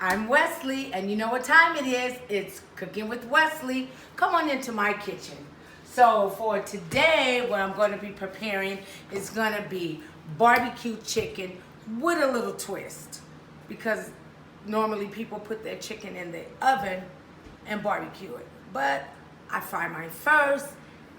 I'm Wesley, and you know what time it is. It's Cooking with Wesley. Come on into my kitchen. So for today, what I'm going to be preparing is going to be barbecue chicken with a little twist. Because normally people put their chicken in the oven and barbecue it. But I fry mine first,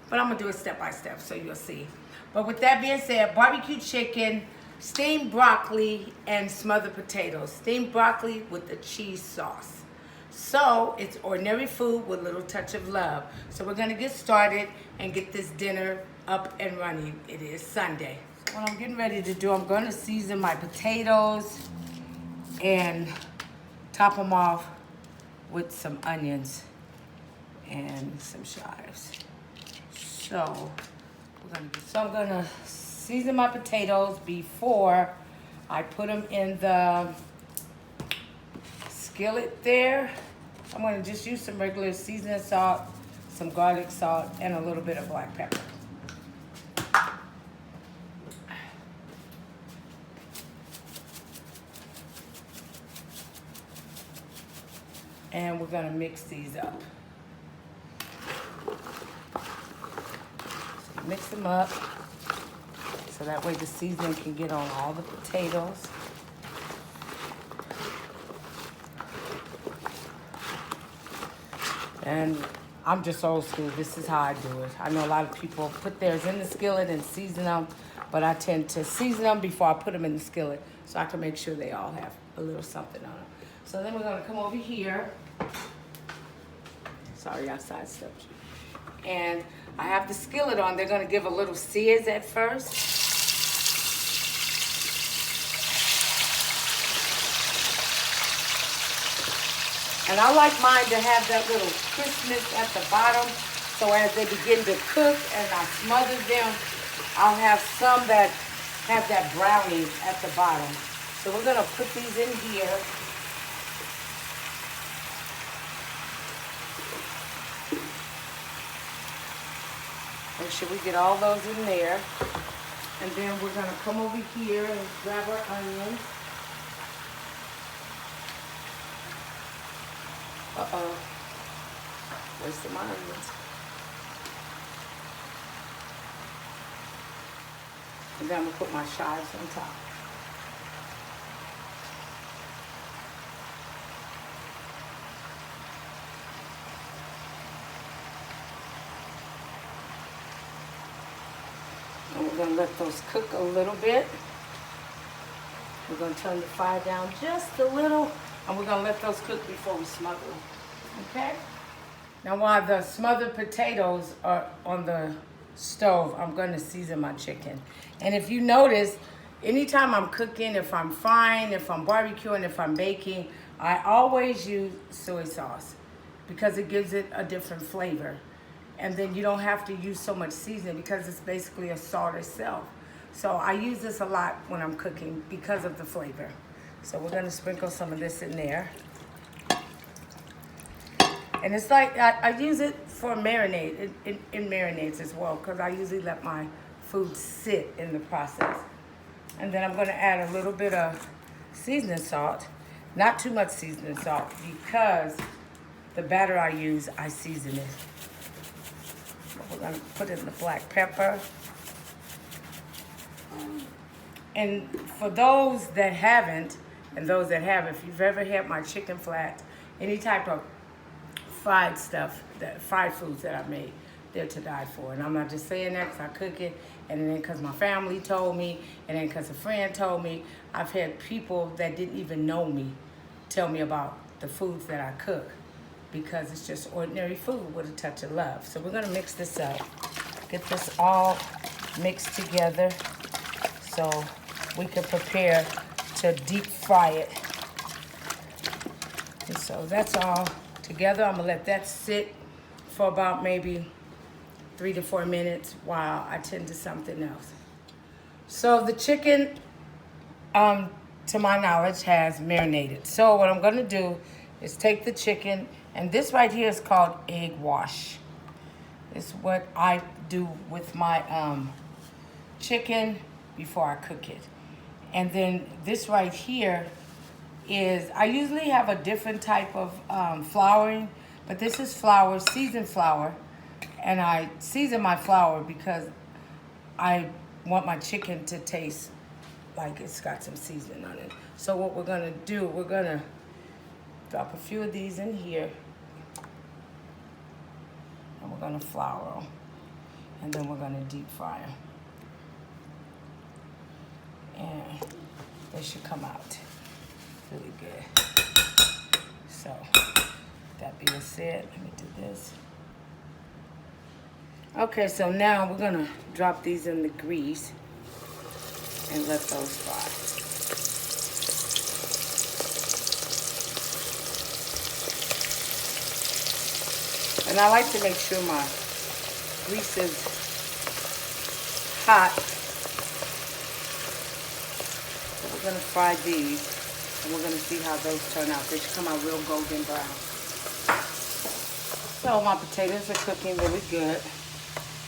but I'm going to do it step by step so you'll see. But with that being said, barbecue chicken, steamed broccoli, and smothered potatoes. Steamed broccoli with the cheese sauce. So it's ordinary food with a little touch of love. So we're gonna get started and get this dinner up and running. It is Sunday. So what I'm getting ready to do, I'm gonna season my potatoes and top them off with some onions and some chives. So I'm gonna season my potatoes before I put them in the skillet there. I'm gonna just use some regular seasoning salt, some garlic salt, and a little bit of black pepper. And we're gonna mix these up. So mix them up. So that way the seasoning can get on all the potatoes. And I'm just old school. This is how I do it. I know a lot of people put theirs in the skillet and season them, but I tend to season them before I put them in the skillet so I can make sure they all have a little something on them. So then we're gonna come over here. Sorry, I sidestepped you. And I have the skillet on. They're gonna give a little sizz at first. And I like mine to have that little crispness at the bottom. So as they begin to cook and I smother them, I'll have some that have that browning at the bottom. So we're gonna put these in here. Make sure we get all those in there. And then we're gonna come over here and grab our onions. Uh-oh, wasted my onions. And then I'm gonna put my chives on top. And we're gonna let those cook a little bit. We're gonna turn the fire down just a little. And we're gonna let those cook before we smother them, okay? Now while the smothered potatoes are on the stove, I'm gonna season my chicken. And if you notice, anytime I'm cooking, if I'm frying, if I'm barbecuing, if I'm baking, I always use soy sauce because it gives it a different flavor. And then you don't have to use so much seasoning because it's basically a salt itself. So I use this a lot when I'm cooking because of the flavor. So we're gonna sprinkle some of this in there. And it's like, I use it for marinade, in marinades as well, because I usually let my food sit in the process. And then I'm gonna add a little bit of seasoning salt, not too much seasoning salt, because the batter I use, I season it. We're gonna put in the black pepper. And for those that haven't, and those that have, if you've ever had my chicken flat, any type of fried stuff, fried foods that I've made, they're to die for. And I'm not just saying that because I cook it, and then because my family told me, and then because a friend told me. I've had people that didn't even know me tell me about the foods that I cook because it's just ordinary food with a touch of love. So we're gonna mix this up. Get this all mixed together so we can prepare to deep fry it. And so that's all together. I'm gonna let that sit for about maybe 3 to 4 minutes while I tend to something else. So the chicken, to my knowledge, has marinated. So what I'm gonna do is take the chicken, and this right here is called egg wash. It's what I do with my chicken before I cook it. And then this right here is I usually have a different type of flouring, but this is flour, seasoned flour. And I season my flour because I want my chicken to taste like it's got some seasoning on it. So what we're gonna do, we're gonna drop a few of these in here. And we're gonna flour them. And then we're gonna deep fry them. And they should come out really good. So, that being said, let me do this. Okay, so now we're gonna drop these in the grease and let those fry. And I like to make sure my grease is hot. So we're gonna fry these and we're gonna see how those turn out. They should come out real golden brown. So my potatoes are cooking really good.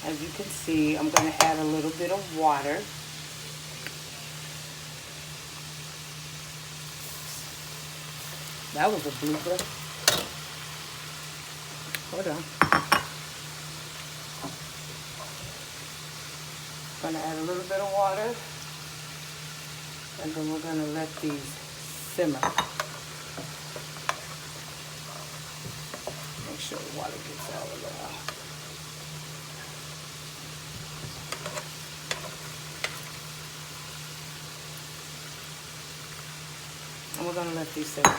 As you can see, I'm gonna add a little bit of water. That was a blooper. Hold on. Gonna add a little bit of water. And then we're gonna let these simmer. Make sure the water gets all around. And we're gonna let these simmer.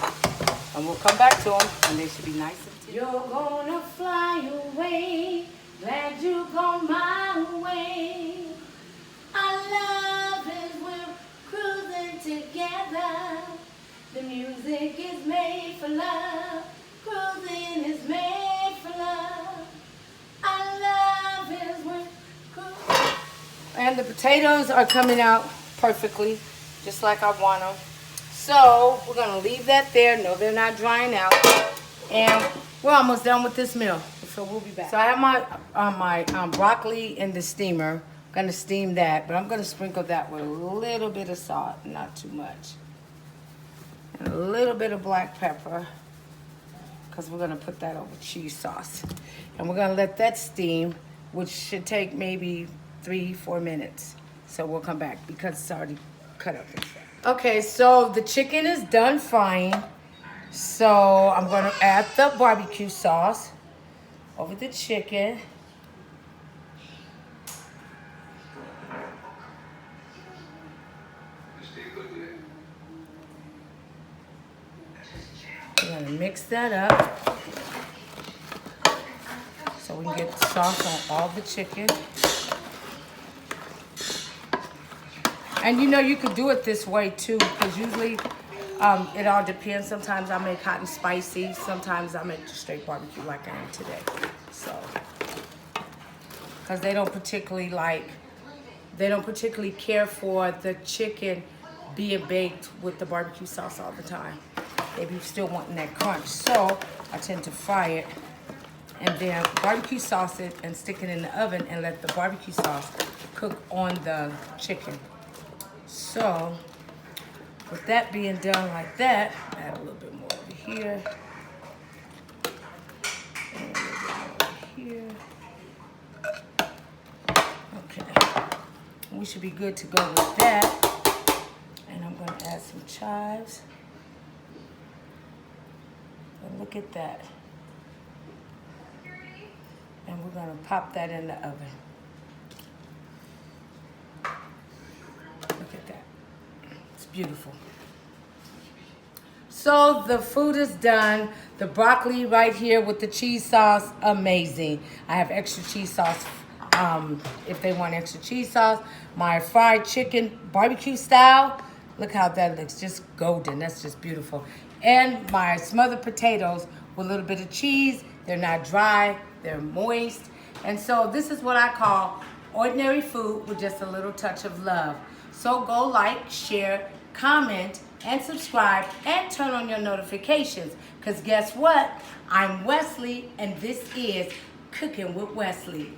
And we'll come back to them and they should be nice and tender. You're gonna fly away, glad you gone my way. Our love is we're cruising together. The music is made for love. Cruising is made for love. Our love is we're cruising. And the potatoes are coming out perfectly, just like I want them. So we're gonna leave that there. No, they're not drying out. And we're almost done with this meal. So we'll be back. So I have my broccoli in the steamer. I'm gonna steam that, but I'm gonna sprinkle that with a little bit of salt, not too much. And a little bit of black pepper, because we're gonna put that over cheese sauce. And we're gonna let that steam, which should take maybe 3-4 minutes. So we'll come back because it's already cut up and stuff. Okay, so the chicken is done frying. So I'm gonna add the barbecue sauce over the chicken. We're gonna mix that up so we can get the sauce on all the chicken. And you know, you could do it this way too, because usually it all depends. Sometimes I make hot and spicy. Sometimes I make just straight barbecue like I am today. So, because they don't particularly care for the chicken being baked with the barbecue sauce all the time. They be still wanting that crunch. So I tend to fry it and then barbecue sauce it and stick it in the oven and let the barbecue sauce cook on the chicken. So, with that being done like that, add a little bit more over here. And a little bit more over here. Okay. We should be good to go with that. And I'm going to add some chives. And look at that. And we're going to pop that in the oven. Look at that. It's beautiful. So the food is done. The broccoli right here with the cheese sauce, amazing. I have extra cheese sauce if they want extra cheese sauce. My fried chicken barbecue style. Look how that looks, just golden. That's just beautiful. And my smothered potatoes with a little bit of cheese. They're not dry, they're moist. And so this is what I call ordinary food with just a little touch of love. So go like, share, comment, and subscribe, and turn on your notifications. Because guess what? I'm Wesley, and this is Cooking with Wesley.